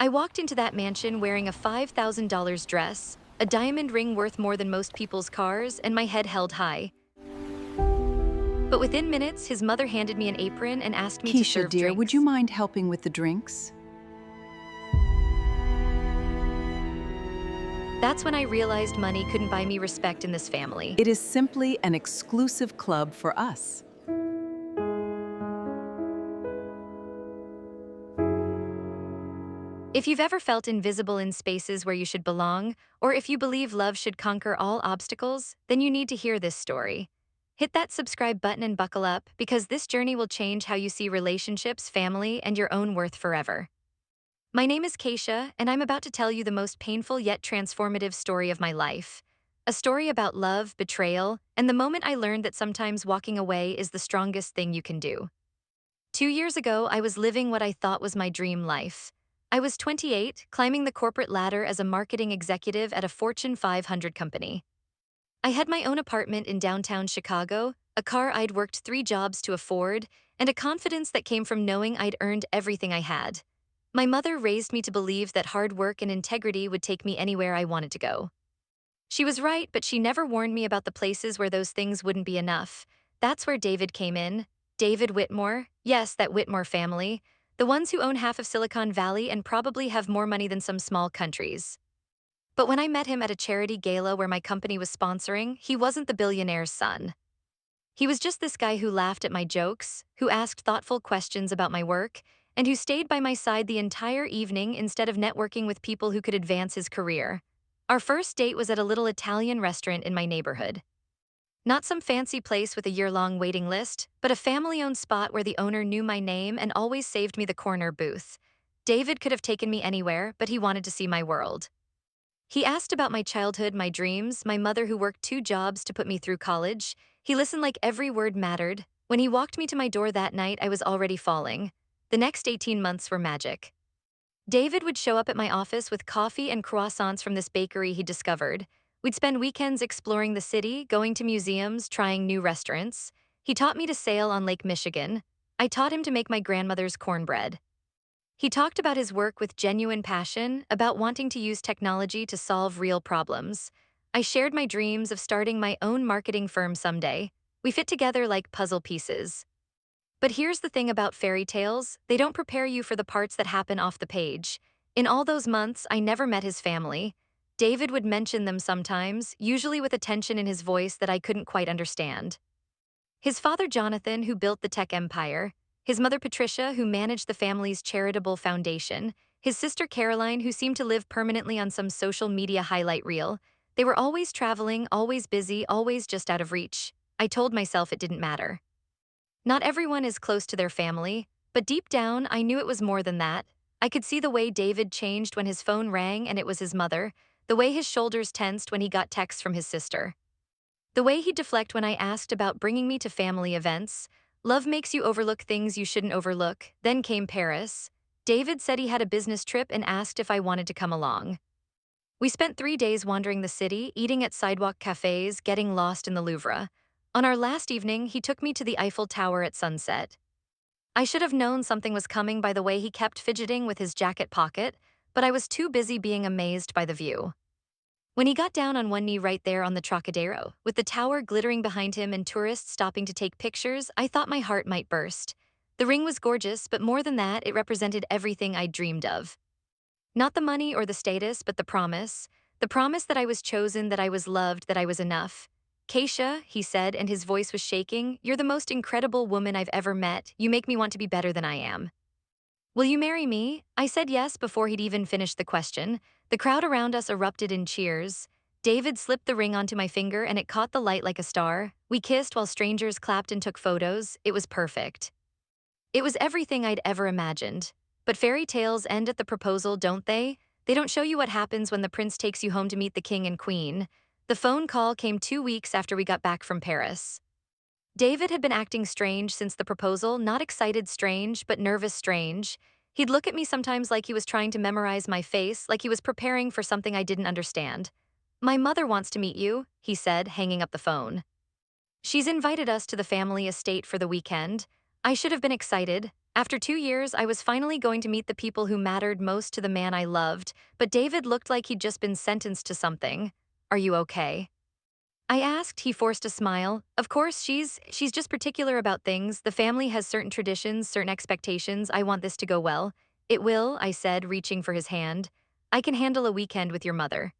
I walked into that mansion wearing a $5,000 dress, a diamond ring worth more than most people's cars, and my head held high. But within minutes, his mother handed me an apron and asked me to Keisha, serve dear, would you drinks. mind helping with the drinks? That's when I realized money couldn't buy me respect in this family. It is simply an exclusive club for us. If you've ever felt invisible in spaces where you should belong, or if you believe love should conquer all obstacles, then you need to hear this story. Hit that subscribe button and buckle up, because this journey will change how you see relationships, family, and your own worth forever. My name is Keisha, and I'm about to tell you the most painful yet transformative story of my life. A story about love, betrayal, and the moment I learned that sometimes walking away is the strongest thing you can do. 2 years ago, I was living what I thought was my dream life. I was 28, climbing the corporate ladder as a marketing executive at a Fortune 500 company. I had my own apartment in downtown Chicago, a car I'd worked 3 jobs to afford, and a confidence that came from knowing I'd earned everything I had. My mother raised me to believe that hard work and integrity would take me anywhere I wanted to go. She was right, but she never warned me about the places where those things wouldn't be enough. That's where David came in. David Whitmore, yes, that Whitmore family, the ones who own half of Silicon Valley and probably have more money than some small countries. But when I met him at a charity gala where my company was sponsoring, he wasn't the billionaire's son. He was just this guy who laughed at my jokes, who asked thoughtful questions about my work, and who stayed by my side the entire evening instead of networking with people who could advance his career. Our first date was at a little Italian restaurant in my neighborhood. Not some fancy place with a year-long waiting list, but a family-owned spot where the owner knew my name and always saved me the corner booth. David could have taken me anywhere, but he wanted to see my world. He asked about my childhood, my dreams, my mother who worked 2 jobs to put me through college. He listened like every word mattered. When he walked me to my door that night, I was already falling. The next 18 months were magic. David would show up at my office with coffee and croissants from this bakery he discovered. We'd spend weekends exploring the city, going to museums, trying new restaurants. He taught me to sail on Lake Michigan. I taught him to make my grandmother's cornbread. He talked about his work with genuine passion, about wanting to use technology to solve real problems. I shared my dreams of starting my own marketing firm someday. We fit together like puzzle pieces. But here's the thing about fairy tales, they don't prepare you for the parts that happen off the page. In all those months, I never met his family. David would mention them sometimes, usually with a tension in his voice that I couldn't quite understand. His father Jonathan, who built the tech empire, his mother Patricia, who managed the family's charitable foundation, his sister Caroline, who seemed to live permanently on some social media highlight reel. They were always traveling, always busy, always just out of reach. I told myself it didn't matter. Not everyone is close to their family, but deep down, I knew it was more than that. I could see the way David changed when his phone rang and it was his mother, the way his shoulders tensed when he got texts from his sister. The way he'd deflect when I asked about bringing me to family events. Love makes you overlook things you shouldn't overlook. Then came Paris. David said he had a business trip and asked if I wanted to come along. We spent 3 days wandering the city, eating at sidewalk cafes, getting lost in the Louvre. On our last evening, he took me to the Eiffel Tower at sunset. I should have known something was coming by the way he kept fidgeting with his jacket pocket, but I was too busy being amazed by the view. When he got down on one knee right there on the Trocadero, with the tower glittering behind him and tourists stopping to take pictures, I thought my heart might burst. The ring was gorgeous, but more than that, it represented everything I'd dreamed of. Not the money or the status, but the promise. The promise that I was chosen, that I was loved, that I was enough. Keisha, he said, and his voice was shaking, you're the most incredible woman I've ever met. You make me want to be better than I am. Will you marry me? I said yes before he'd even finished the question. The crowd around us erupted in cheers. David slipped the ring onto my finger and it caught the light like a star. We kissed while strangers clapped and took photos. It was perfect. It was everything I'd ever imagined. But fairy tales end at the proposal, don't they? They don't show you what happens when the prince takes you home to meet the king and queen. The phone call came 2 weeks after we got back from Paris. David had been acting strange since the proposal, not excited strange, but nervous strange. He'd look at me sometimes like he was trying to memorize my face, like he was preparing for something I didn't understand. My mother wants to meet you, he said, hanging up the phone. She's invited us to the family estate for the weekend. I should have been excited. After 2 years, I was finally going to meet the people who mattered most to the man I loved, but David looked like he'd just been sentenced to something. Are you okay? I asked. He forced a smile. Of course, she's just particular about things. The family has certain traditions, certain expectations. I want this to go well. It will, I said, reaching for his hand. I can handle a weekend with your mother.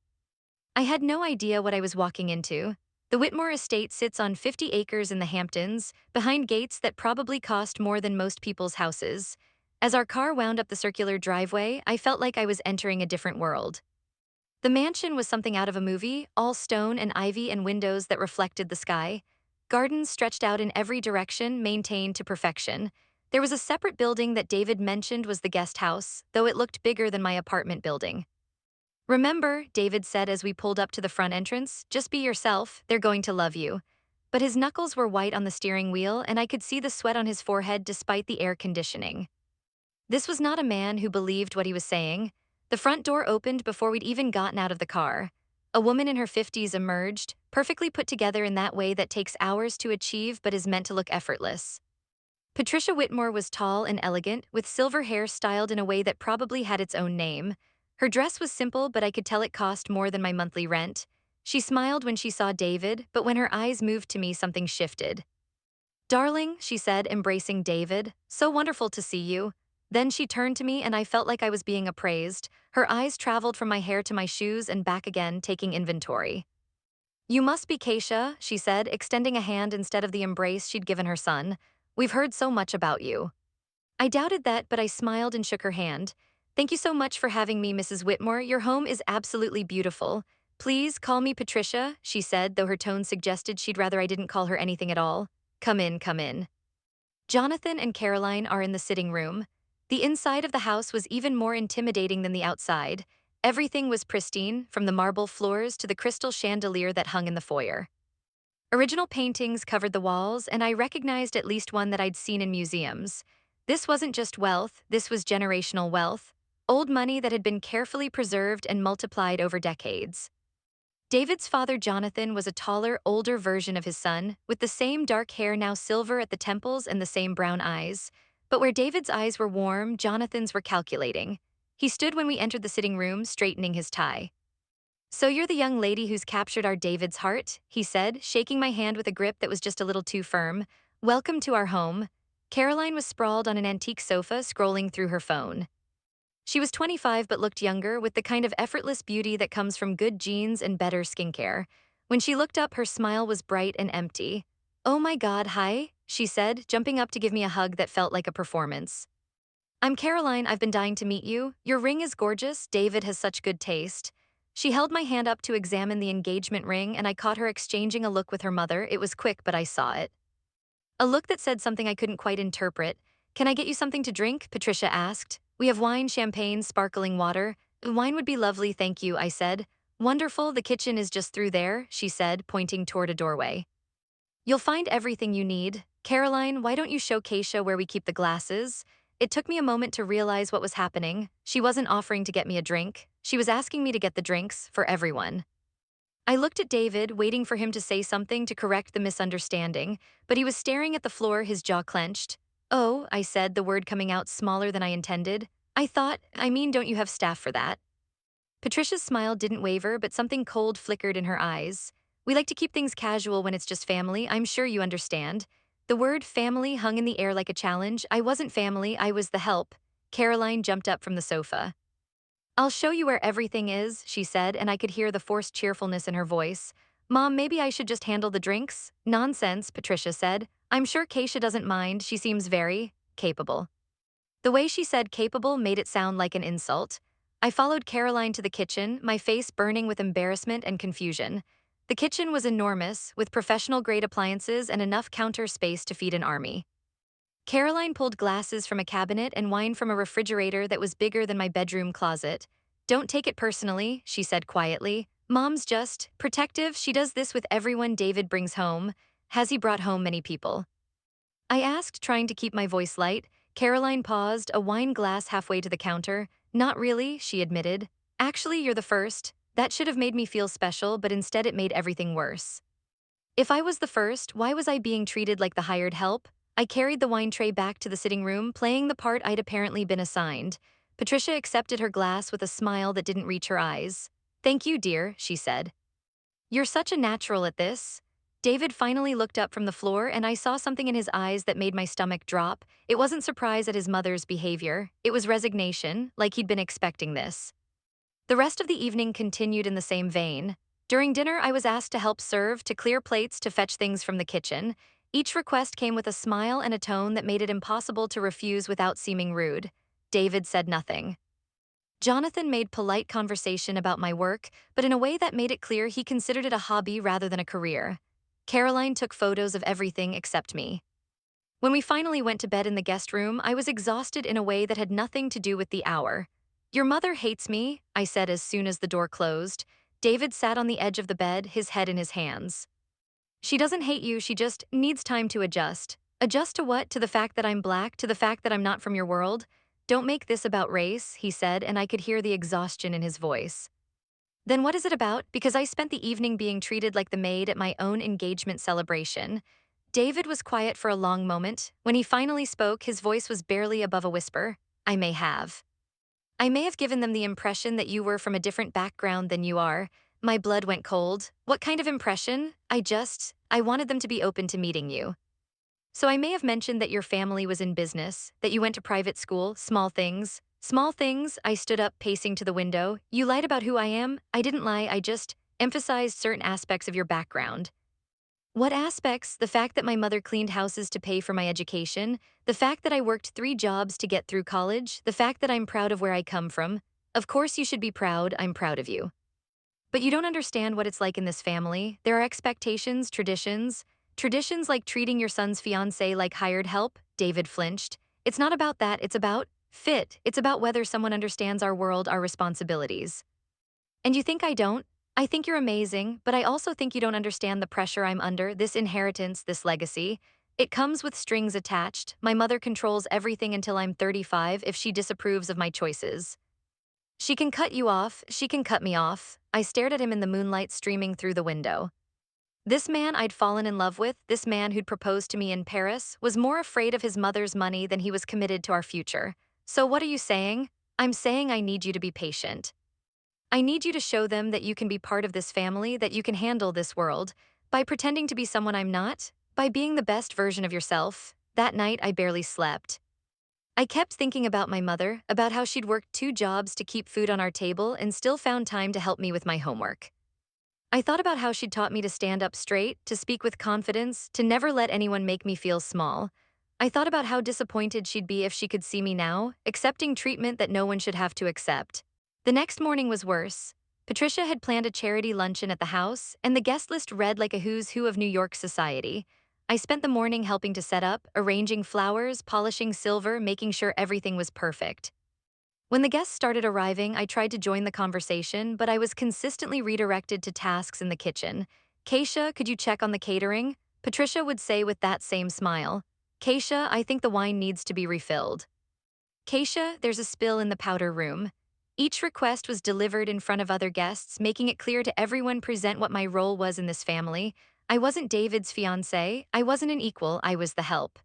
I had no idea what I was walking into. The Whitmore estate sits on 50 acres in the Hamptons, behind gates that probably cost more than most people's houses. As our car wound up the circular driveway, I felt like I was entering a different world. The mansion was something out of a movie, all stone and ivy and windows that reflected the sky. Gardens stretched out in every direction, maintained to perfection. There was a separate building that David mentioned was the guest house, though it looked bigger than my apartment building. Remember, David said as we pulled up to the front entrance, just be yourself, they're going to love you. But his knuckles were white on the steering wheel, and I could see the sweat on his forehead despite the air conditioning. This was not a man who believed what he was saying. The front door opened before we'd even gotten out of the car. A woman in her 50s emerged, perfectly put together in that way that takes hours to achieve but is meant to look effortless. Patricia Whitmore was tall and elegant, with silver hair styled in a way that probably had its own name. Her dress was simple, but I could tell it cost more than my monthly rent. She smiled when she saw David, but when her eyes moved to me, something shifted. Darling, she said, embracing David, so wonderful to see you. Then she turned to me and I felt like I was being appraised. Her eyes traveled from my hair to my shoes and back again, taking inventory. You must be Keisha, she said, extending a hand instead of the embrace she'd given her son. We've heard so much about you. I doubted that, but I smiled and shook her hand. Thank you so much for having me, Mrs. Whitmore. Your home is absolutely beautiful. Please call me Patricia, she said, though her tone suggested she'd rather I didn't call her anything at all. Come in, come in. Jonathan and Caroline are in the sitting room. The inside of the house was even more intimidating than the outside. Everything was pristine, from the marble floors to the crystal chandelier that hung in the foyer. Original paintings covered the walls, and I recognized at least one that I'd seen in museums. This wasn't just wealth, this was generational wealth. Old money that had been carefully preserved and multiplied over decades. David's father, Jonathan, was a taller, older version of his son, with the same dark hair now silver at the temples and the same brown eyes. But where David's eyes were warm, Jonathan's were calculating. He stood when we entered the sitting room, straightening his tie. So you're the young lady who's captured our David's heart, he said, shaking my hand with a grip that was just a little too firm. Welcome to our home. Caroline was sprawled on an antique sofa, scrolling through her phone. She was 25 but looked younger, with the kind of effortless beauty that comes from good genes and better skincare. When she looked up, her smile was bright and empty. Oh my God, hi, she said, jumping up to give me a hug that felt like a performance. I'm Caroline, I've been dying to meet you. Your ring is gorgeous, David has such good taste. She held my hand up to examine the engagement ring, and I caught her exchanging a look with her mother. It was quick, but I saw it. A look that said something I couldn't quite interpret. Can I get you something to drink? Patricia asked. We have wine, champagne, sparkling water. Wine would be lovely, thank you, I said. Wonderful, the kitchen is just through there, she said, pointing toward a doorway. You'll find everything you need. Caroline, why don't you show Keisha where we keep the glasses? It took me a moment to realize what was happening. She wasn't offering to get me a drink. She was asking me to get the drinks for everyone. I looked at David, waiting for him to say something to correct the misunderstanding, but he was staring at the floor, his jaw clenched. Oh, I said, the word coming out smaller than I intended. I mean, don't you have staff for that? Patricia's smile didn't waver, but something cold flickered in her eyes. We like to keep things casual when it's just family, I'm sure you understand. The word family hung in the air like a challenge. I wasn't family, I was the help. Caroline jumped up from the sofa. I'll show you where everything is, she said, and I could hear the forced cheerfulness in her voice. Mom, maybe I should just handle the drinks? Nonsense, Patricia said. I'm sure Keisha doesn't mind, she seems very capable. The way she said capable made it sound like an insult. I followed Caroline to the kitchen, my face burning with embarrassment and confusion. The kitchen was enormous, with professional-grade appliances and enough counter space to feed an army. Caroline pulled glasses from a cabinet and wine from a refrigerator that was bigger than my bedroom closet. Don't take it personally, she said quietly. Mom's just protective. She does this with everyone David brings home. Has he brought home many people? I asked, trying to keep my voice light. Caroline paused, a wine glass halfway to the counter. Not really, she admitted. Actually, you're the first. That should have made me feel special, but instead it made everything worse. If I was the first, why was I being treated like the hired help? I carried the wine tray back to the sitting room, playing the part I'd apparently been assigned. Patricia accepted her glass with a smile that didn't reach her eyes. "Thank you, dear," she said. "You're such a natural at this." David finally looked up from the floor, and I saw something in his eyes that made my stomach drop. It wasn't surprise at his mother's behavior. It was resignation, like he'd been expecting this. The rest of the evening continued in the same vein. During dinner, I was asked to help serve, to clear plates, to fetch things from the kitchen. Each request came with a smile and a tone that made it impossible to refuse without seeming rude. David said nothing. Jonathan made polite conversation about my work, but in a way that made it clear he considered it a hobby rather than a career. Caroline took photos of everything except me. When we finally went to bed in the guest room, I was exhausted in a way that had nothing to do with the hour. "Your mother hates me," I said as soon as the door closed. David sat on the edge of the bed, his head in his hands. "She doesn't hate you, she just needs time to adjust." "Adjust to what? To the fact that I'm black? To the fact that I'm not from your world?" "Don't make this about race," he said, and I could hear the exhaustion in his voice. "Then what is it about?" "Because I spent the evening being treated like the maid at my own engagement celebration." David was quiet for a long moment. When he finally spoke, his voice was barely above a whisper. "I may have. I may have given them the impression that you were from a different background than you are." My blood went cold. "What kind of impression?" I wanted them to be open to meeting you. "So I may have mentioned that your family was in business, that you went to private school, small things." "Small things?" I stood up, pacing to the window. "You lied about who I am?" "I didn't lie, I just emphasized certain aspects of your background." "What aspects?" "The fact that my mother cleaned houses to pay for my education, the fact that I worked 3 jobs to get through college, the fact that I'm proud of where I come from." "Of course you should be proud, I'm proud of you. But you don't understand what it's like in this family. There are expectations, traditions. Traditions like treating your son's fiancée like hired help." David flinched. "It's not about that, it's about fit. It's about whether someone understands our world, our responsibilities." "And you think I don't?" "I think you're amazing, but I also think you don't understand the pressure I'm under, this inheritance, this legacy. It comes with strings attached. My mother controls everything until I'm 35 if she disapproves of my choices. She can cut you off, she can cut me off." I stared at him in the moonlight streaming through the window. This man I'd fallen in love with, this man who'd proposed to me in Paris, was more afraid of his mother's money than he was committed to our future. "So what are you saying?" "I'm saying I need you to be patient. I need you to show them that you can be part of this family, that you can handle this world, by pretending to be someone I'm not, by being the best version of yourself." That night, I barely slept. I kept thinking about my mother, about how she'd worked 2 jobs to keep food on our table and still found time to help me with my homework. I thought about how she'd taught me to stand up straight, to speak with confidence, to never let anyone make me feel small. I thought about how disappointed she'd be if she could see me now, accepting treatment that no one should have to accept. The next morning was worse. Patricia had planned a charity luncheon at the house, and the guest list read like a who's who of New York society. I spent the morning helping to set up, arranging flowers, polishing silver, making sure everything was perfect. When the guests started arriving, I tried to join the conversation, but I was consistently redirected to tasks in the kitchen. "Keisha, could you check on the catering?" Patricia would say with that same smile. "Keisha, I think the wine needs to be refilled." "Keisha, there's a spill in the powder room." Each request was delivered in front of other guests, making it clear to everyone present what my role was in this family. I wasn't David's fiancée, I wasn't an equal, I was the help.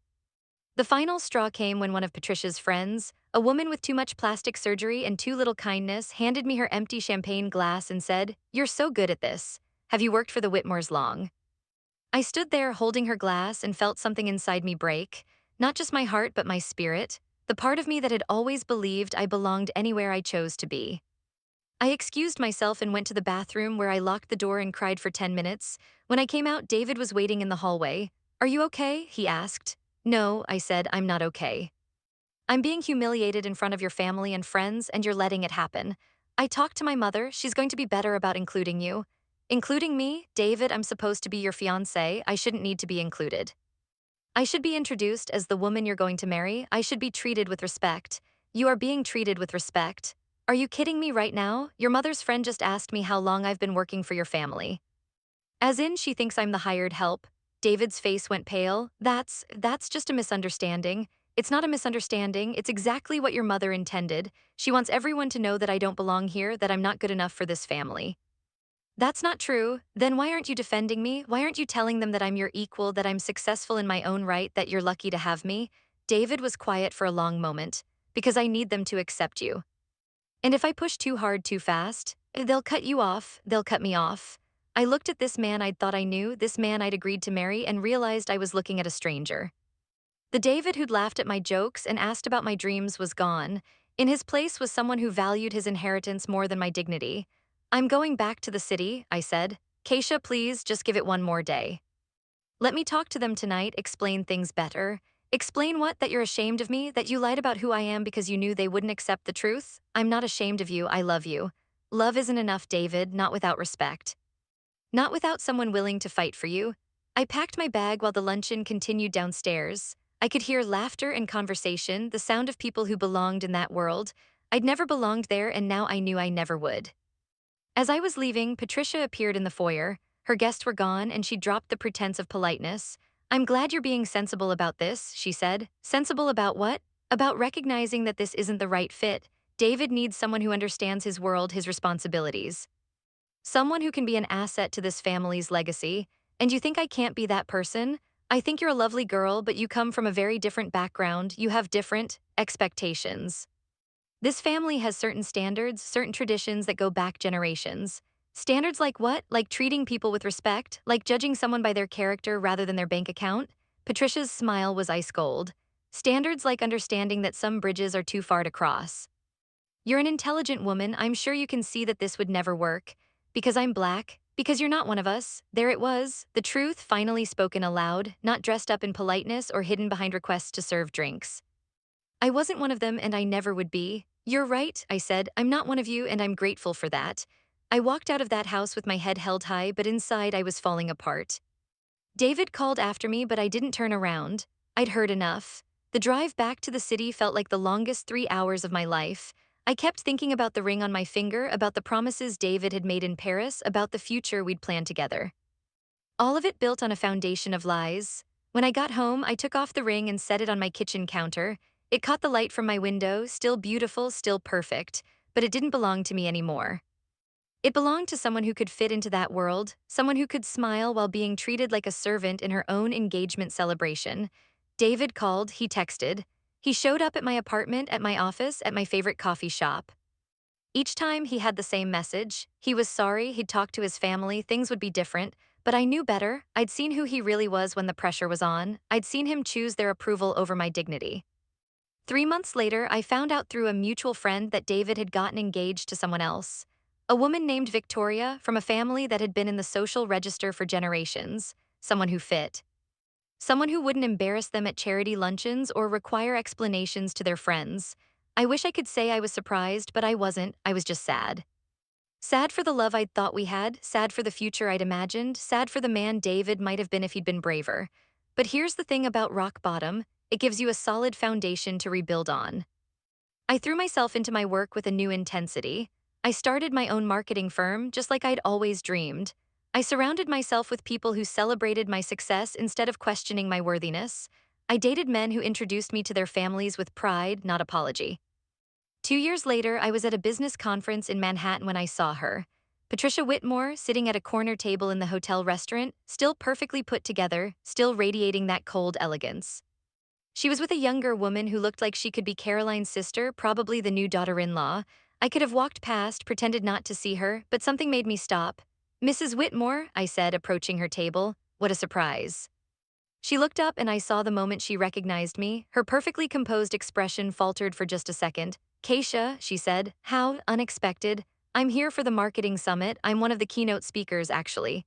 The final straw came when one of Patricia's friends, a woman with too much plastic surgery and too little kindness, handed me her empty champagne glass and said, "You're so good at this. Have you worked for the Whitmores long?" I stood there holding her glass and felt something inside me break, not just my heart but my spirit, the part of me that had always believed I belonged anywhere I chose to be. I excused myself and went to the bathroom where I locked the door and cried for 10 minutes. When I came out, David was waiting in the hallway. "Are you okay?" he asked. "No," I said, "I'm not okay. I'm being humiliated in front of your family and friends, and you're letting it happen. I talked to my mother, she's going to be better about including you." "Including me?" "David, I'm supposed to be your fiancé, I shouldn't need to be included. I should be introduced as the woman you're going to marry, I should be treated with respect." "You are being treated with respect." "Are you kidding me right now? Your mother's friend just asked me how long I've been working for your family. As in, she thinks I'm the hired help." David's face went pale. That's just a misunderstanding." "It's not a misunderstanding, it's exactly what your mother intended. She wants everyone to know that I don't belong here, that I'm not good enough for this family." That's not true. Then why aren't you defending me? Why aren't you telling them that I'm your equal, that I'm successful in my own right, that you're lucky to have me? David was quiet for a long moment. Because I need them to accept you. And if I push too hard too fast, they'll cut you off, they'll cut me off. I looked at this man I'd thought I knew, this man I'd agreed to marry, and realized I was looking at a stranger. The David who'd laughed at my jokes and asked about my dreams was gone. In his place was someone who valued his inheritance more than my dignity. I'm going back to the city, I said. Keisha, please, just give it one more day. Let me talk to them tonight, explain things better. Explain what? That you're ashamed of me? That you lied about who I am because you knew they wouldn't accept the truth? I'm not ashamed of you, I love you. Love isn't enough, David, not without respect. Not without someone willing to fight for you. I packed my bag while the luncheon continued downstairs. I could hear laughter and conversation, the sound of people who belonged in that world. I'd never belonged there, and now I knew I never would. As I was leaving, Patricia appeared in the foyer. Her guests were gone, and she dropped the pretense of politeness. I'm glad you're being sensible about this, she said. Sensible about what? About recognizing that this isn't the right fit. David needs someone who understands his world, his responsibilities. Someone who can be an asset to this family's legacy. And you think I can't be that person? I think you're a lovely girl, but you come from a very different background. You have different expectations. This family has certain standards, certain traditions that go back generations. Standards like what? Like treating people with respect, like judging someone by their character rather than their bank account? Patricia's smile was ice cold. Standards like understanding that some bridges are too far to cross. You're an intelligent woman, I'm sure you can see that this would never work. Because I'm black, because you're not one of us. There it was, the truth finally spoken aloud, not dressed up in politeness or hidden behind requests to serve drinks. I wasn't one of them and I never would be. You're right, I said, I'm not one of you and I'm grateful for that. I walked out of that house with my head held high, but inside I was falling apart. David called after me, but I didn't turn around. I'd heard enough. The drive back to the city felt like the longest 3 hours of my life. I kept thinking about the ring on my finger, about the promises David had made in Paris, about the future we'd planned together. All of it built on a foundation of lies. When I got home, I took off the ring and set it on my kitchen counter. It caught the light from my window, still beautiful, still perfect, but it didn't belong to me anymore. It belonged to someone who could fit into that world, someone who could smile while being treated like a servant in her own engagement celebration. David called, he texted. He showed up at my apartment, at my office, at my favorite coffee shop. Each time he had the same message. He was sorry, he'd talk to his family, things would be different, but I knew better. I'd seen who he really was when the pressure was on. I'd seen him choose their approval over my dignity. 3 months later, I found out through a mutual friend that David had gotten engaged to someone else. A woman named Victoria from a family that had been in the social register for generations. Someone who fit. Someone who wouldn't embarrass them at charity luncheons or require explanations to their friends. I wish I could say I was surprised, but I wasn't. I was just sad. Sad for the love I'd thought we had, sad for the future I'd imagined, sad for the man David might have been if he'd been braver. But here's the thing about rock bottom, it gives you a solid foundation to rebuild on. I threw myself into my work with a new intensity. I started my own marketing firm just like I'd always dreamed. I surrounded myself with people who celebrated my success instead of questioning my worthiness. I dated men who introduced me to their families with pride, not apology. 2 years later, I was at a business conference in Manhattan when I saw her. Patricia Whitmore, sitting at a corner table in the hotel restaurant, still perfectly put together, still radiating that cold elegance. She was with a younger woman who looked like she could be Caroline's sister, probably the new daughter-in-law. I could have walked past, pretended not to see her, but something made me stop. Mrs. Whitmore, I said, approaching her table. What a surprise. She looked up and I saw the moment she recognized me. Her perfectly composed expression faltered for just a second. Keisha, she said, how unexpected. I'm here for the marketing summit. I'm one of the keynote speakers, actually.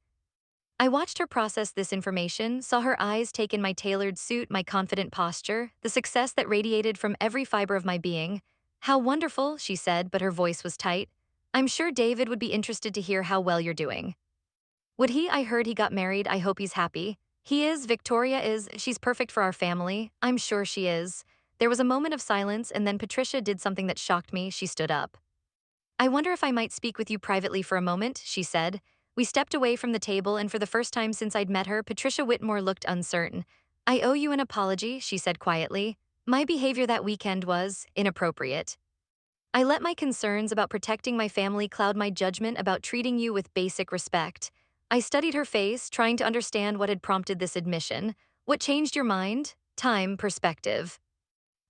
I watched her process this information, saw her eyes take in my tailored suit, my confident posture, the success that radiated from every fiber of my being. How wonderful, she said, but her voice was tight. I'm sure David would be interested to hear how well you're doing. Would he? I heard he got married. I hope he's happy. He is. Victoria is. She's perfect for our family. I'm sure she is. There was a moment of silence, and then Patricia did something that shocked me. She stood up. I wonder if I might speak with you privately for a moment, she said. We stepped away from the table, and for the first time since I'd met her, Patricia Whitmore looked uncertain. I owe you an apology, she said quietly. My behavior that weekend was inappropriate. I let my concerns about protecting my family cloud my judgment about treating you with basic respect. I studied her face, trying to understand what had prompted this admission. What changed your mind? Time, perspective.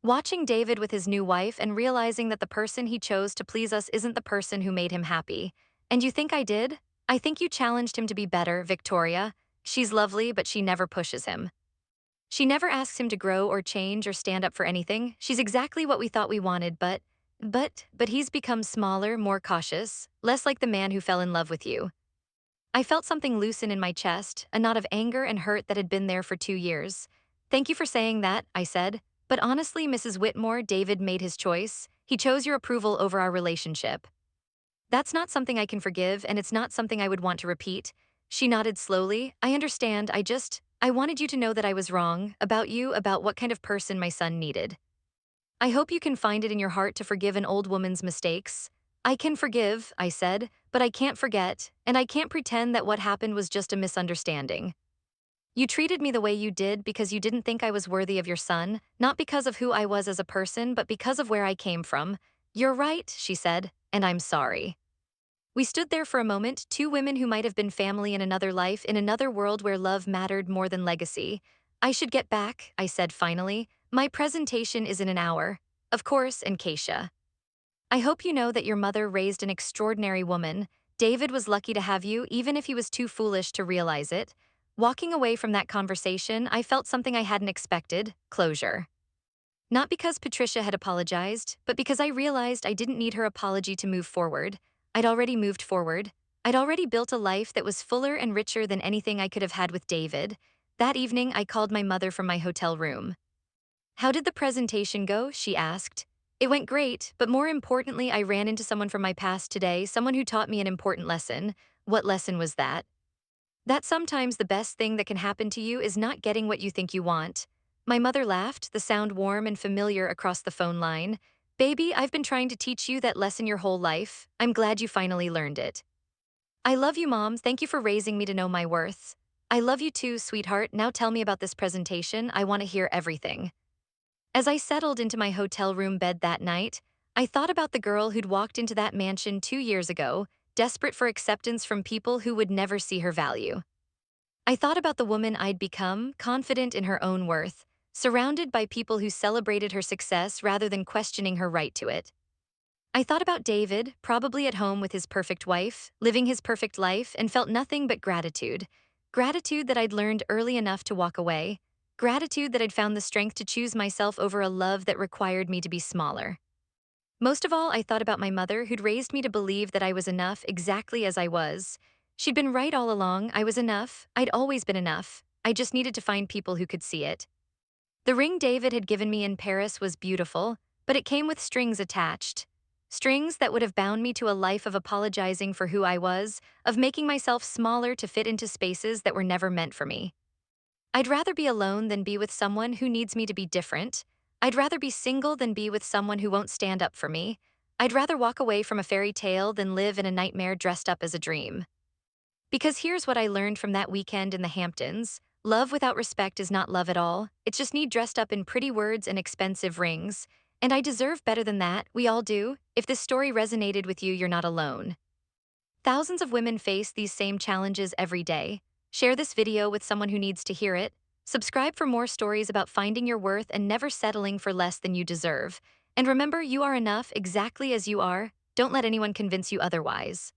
Watching David with his new wife and realizing that the person he chose to please us isn't the person who made him happy. And you think I did? I think you challenged him to be better, Victoria. She's lovely, but she never pushes him. She never asks him to grow or change or stand up for anything. She's exactly what we thought we wanted, but he's become smaller, more cautious, less like the man who fell in love with you. I felt something loosen in my chest, a knot of anger and hurt that had been there for 2 years. Thank you for saying that, I said. But honestly, Mrs. Whitmore, David made his choice. He chose your approval over our relationship. That's not something I can forgive, and it's not something I would want to repeat. She nodded slowly. I understand, I wanted you to know that I was wrong, about you, about what kind of person my son needed. I hope you can find it in your heart to forgive an old woman's mistakes. I can forgive, I said, but I can't forget, and I can't pretend that what happened was just a misunderstanding. You treated me the way you did because you didn't think I was worthy of your son, not because of who I was as a person, but because of where I came from. You're right, she said, and I'm sorry. We stood there for a moment, two women who might have been family in another life, in another world where love mattered more than legacy. I should get back, I said finally. My presentation is in an hour. Of course, and Keisha. I hope you know that your mother raised an extraordinary woman. David was lucky to have you, even if he was too foolish to realize it. Walking away from that conversation, I felt something I hadn't expected: closure. Not because Patricia had apologized, but because I realized I didn't need her apology to move forward. I'd already moved forward. I'd already built a life that was fuller and richer than anything I could have had with David. That evening, I called my mother from my hotel room. How did the presentation go? She asked. It went great, but more importantly, I ran into someone from my past today, someone who taught me an important lesson. What lesson was that? That sometimes the best thing that can happen to you is not getting what you think you want. My mother laughed, the sound warm and familiar across the phone line. Baby, I've been trying to teach you that lesson your whole life. I'm glad you finally learned it. I love you, Mom. Thank you for raising me to know my worth. I love you too, sweetheart. Now tell me about this presentation. I want to hear everything. As I settled into my hotel room bed that night, I thought about the girl who'd walked into that mansion 2 years ago, desperate for acceptance from people who would never see her value. I thought about the woman I'd become, confident in her own worth, surrounded by people who celebrated her success rather than questioning her right to it. I thought about David, probably at home with his perfect wife, living his perfect life, and felt nothing but gratitude. Gratitude that I'd learned early enough to walk away. Gratitude that I'd found the strength to choose myself over a love that required me to be smaller. Most of all, I thought about my mother, who'd raised me to believe that I was enough exactly as I was. She'd been right all along. I was enough. I'd always been enough. I just needed to find people who could see it. The ring David had given me in Paris was beautiful, but it came with strings attached. Strings that would have bound me to a life of apologizing for who I was, of making myself smaller to fit into spaces that were never meant for me. I'd rather be alone than be with someone who needs me to be different. I'd rather be single than be with someone who won't stand up for me. I'd rather walk away from a fairy tale than live in a nightmare dressed up as a dream. Because here's what I learned from that weekend in the Hamptons. Love without respect is not love at all. It's just need dressed up in pretty words and expensive rings. And I deserve better than that, we all do. If this story resonated with you, you're not alone. Thousands of women face these same challenges every day. Share this video with someone who needs to hear it. Subscribe for more stories about finding your worth and never settling for less than you deserve. And remember, you are enough exactly as you are. Don't let anyone convince you otherwise.